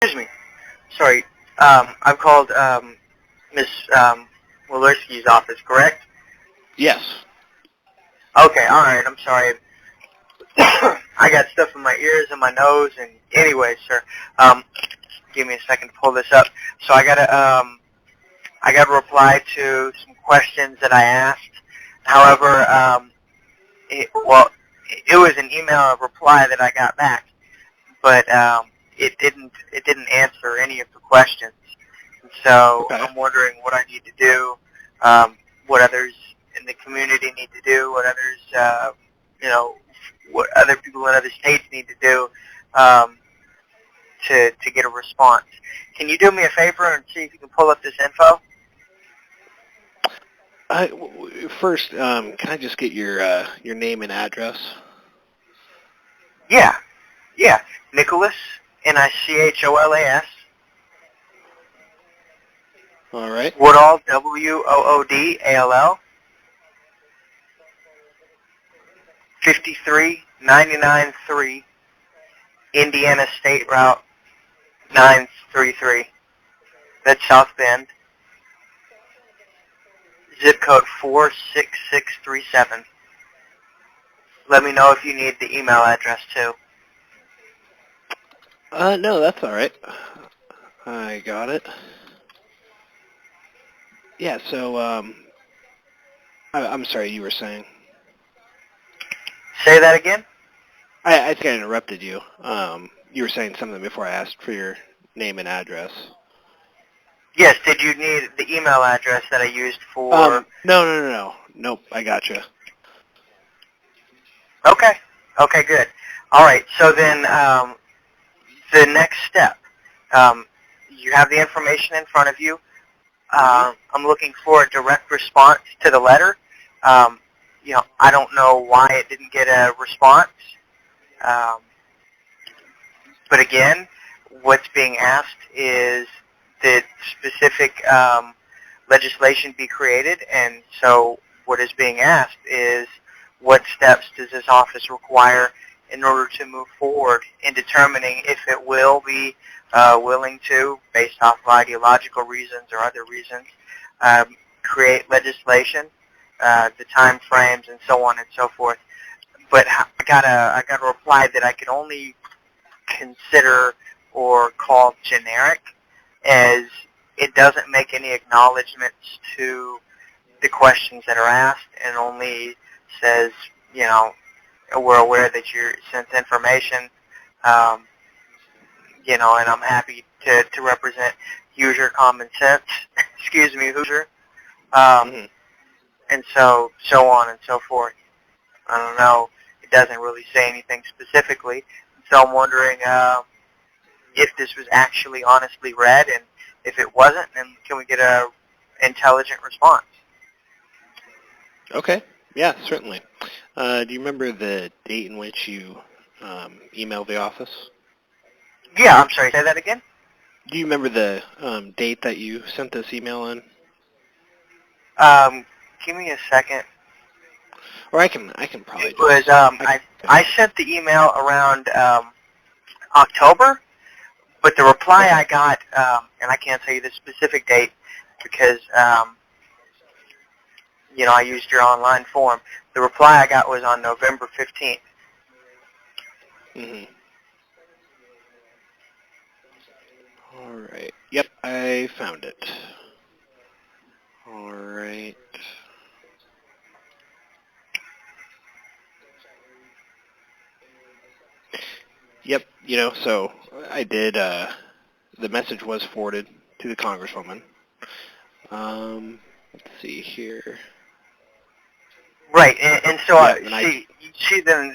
Excuse me. Sorry. I've called Miss Walorski's office, correct? Yes. Okay, alright, I'm sorry. I got stuff in my ears and my nose, and anyway, sir, give me a second to pull this up. So I got a reply to some questions that I asked. However, it was an email reply that I got back, but it didn't answer any of the questions. And so Okay. I'm wondering what I need to do, what others in the community need to do, what others, what other people in other states need to do to get a response. Can you do me a favor and see if you can pull up this info? First, can I just get your name and address? Yeah, Nicholas, Nicholas, All right. Woodall, Woodall, 53993, Indiana State Route 933. That's South Bend. Zip code 46637. Let me know if you need the email address too. No, that's all right. I got it. Yeah. So, I'm sorry. You were saying. Say that again? I think I interrupted you. You were saying something before I asked for your name and address. Yes, did you need the email address that I used for... No. Nope, I gotcha. Okay, good. All right, so then the next step, you have the information in front of you. I'm looking for a direct response to the letter. I don't know why it didn't get a response. But again, what's being asked is that specific legislation be created, and so what is being asked is what steps does this office require in order to move forward in determining if it will be willing to, based off of ideological reasons or other reasons, create legislation, the time frames, and so on and so forth. But I got a reply that I could only consider or call generic, as it doesn't make any acknowledgments to the questions that are asked, and only says, we're aware that you sent information, and I'm happy to represent Hoosier common sense, excuse me, Hoosier, and so on and so forth. I don't know. It doesn't really say anything specifically. So I'm wondering if this was actually honestly read, and if it wasn't, then can we get a intelligent response? Okay. Yeah, certainly. Do you remember the date in which you emailed the office? Yeah, I'm sorry. Say that again? Do you remember the date that you sent this email in? Give me a second. Or I can probably It was, I sent the email around October, but the reply I got, and I can't tell you the specific date because, I used your online form. The reply I got was on November 15th. All right. Yep, I found it. All right. Yep, so I did, the message was forwarded to the Congresswoman. Let's see here. Right, and so then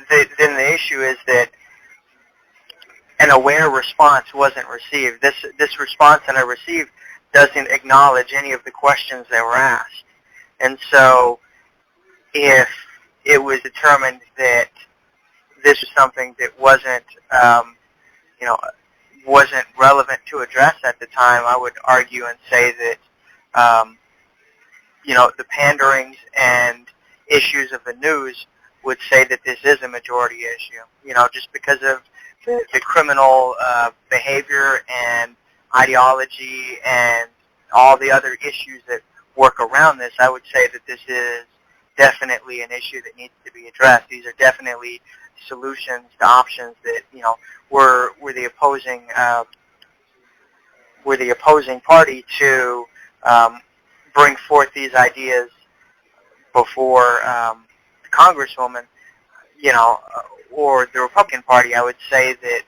the issue is that an aware response wasn't received. This response that I received doesn't acknowledge any of the questions that were asked. And so if it was determined that this is something that wasn't relevant to address at the time, I would argue and say that the panderings and issues of the news would say that this is a majority issue. Just because of the criminal behavior and ideology and all the other issues that work around this, I would say that this is definitely an issue that needs to be addressed. These are definitely solutions to options that, you know, we're the opposing party to bring forth these ideas before the Congresswoman, you know, or the Republican Party. I would say that,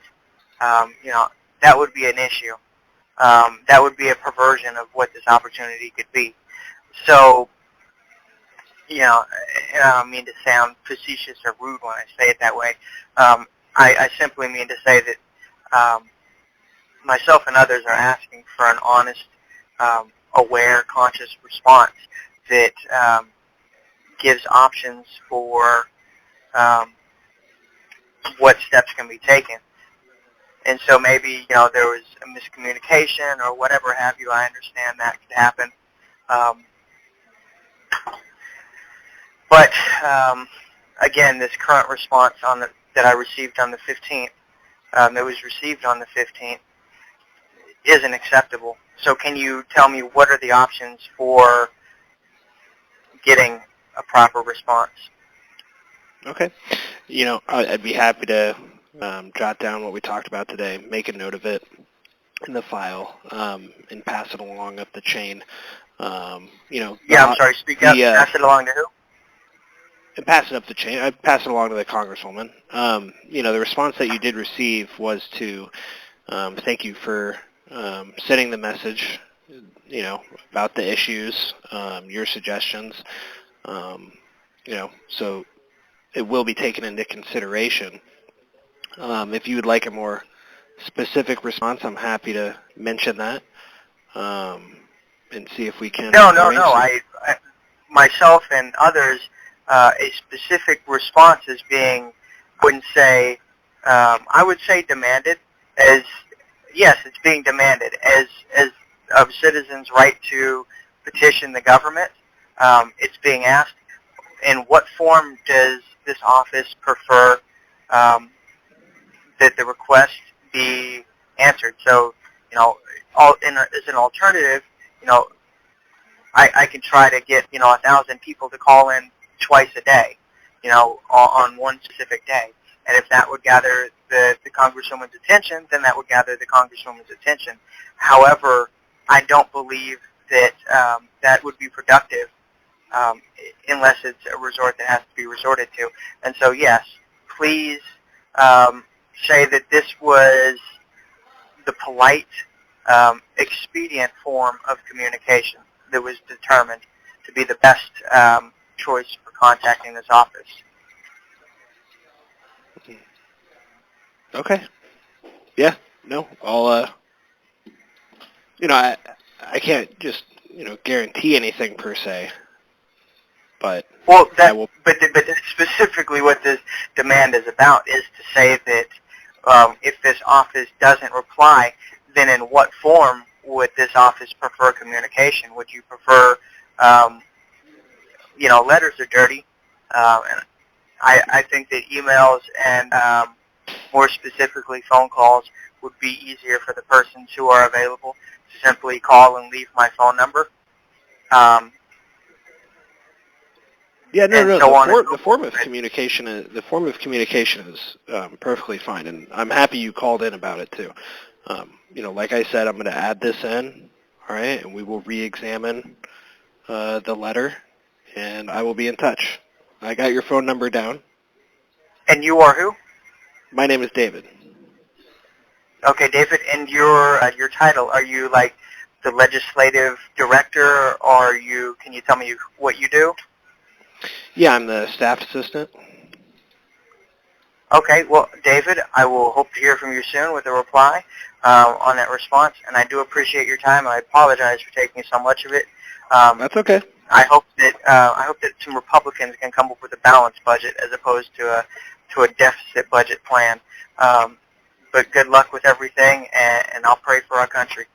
you know, that would be an issue. That would be a perversion of what this opportunity could be. So, you know, and I don't mean to sound facetious or rude when I say it that way. I simply mean to say that myself and others are asking for an honest, aware, conscious response that gives options for what steps can be taken. And so maybe, you know, there was a miscommunication or whatever have you. I understand that could happen. But again, this current response that I received on the 15th, that was received on the 15th, isn't acceptable. So can you tell me what are the options for getting a proper response? Okay. You know, I'd be happy to jot down what we talked about today, make a note of it in the file, and pass it along up the chain. You know. Yeah, I'm sorry. Speak up. Pass it along to who? And pass it up the chain. I pass it along to the Congresswoman. You know, the response that you did receive was to thank you for sending the message, you know, about the issues, your suggestions. You know, so it will be taken into consideration. If you would like a more specific response, I'm happy to mention that and see if we can. No. I myself and others, a specific response is being, I would say demanded, as yes, it's being demanded as of citizens' right to petition the government. It's being asked, in what form does this office prefer that the request be answered? So, you know, as an alternative, you know, I can try to get, you know, 1,000 people to call in twice a day, you know, on one specific day. And if that would gather the Congresswoman's attention, then that would gather the Congresswoman's attention. However, I don't believe that that would be productive unless it's a resort that has to be resorted to. And so, yes, please say that this was the polite, expedient form of communication that was determined to be the best choice for contacting this office. Okay. Yeah. No. I'll. You know, I can't just, you know, guarantee anything per se. But well, but specifically what this demand is about is to say that if this office doesn't reply, then in what form would this office prefer communication? Would you prefer, you know, letters are dirty, and I think that emails and more specifically phone calls would be easier for the persons who are available to simply call and leave my phone number. Yeah, no. The form of communication is perfectly fine, and I'm happy you called in about it too. You know, like I said, I'm going to add this in, all right, and we will re-examine the letter, and I will be in touch. I got your phone number down. And you are who? My name is David. Okay, David, and your title, are you like the legislative director, or can you tell me what you do? Yeah, I'm the staff assistant. Okay, well, David, I will hope to hear from you soon with a reply on that response, and I do appreciate your time. I apologize for taking so much of it. That's okay. I hope that some Republicans can come up with a balanced budget as opposed to a deficit budget plan. But good luck with everything, and I'll pray for our country.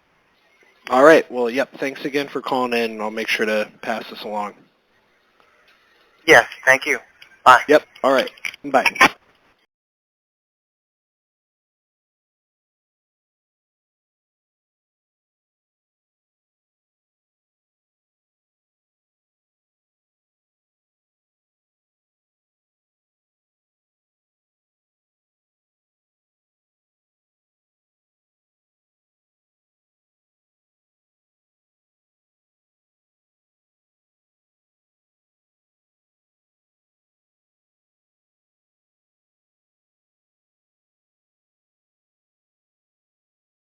All right. Well, yep. Thanks again for calling in, and I'll make sure to pass this along. Yes, thank you. Bye. Yep. All right. Bye.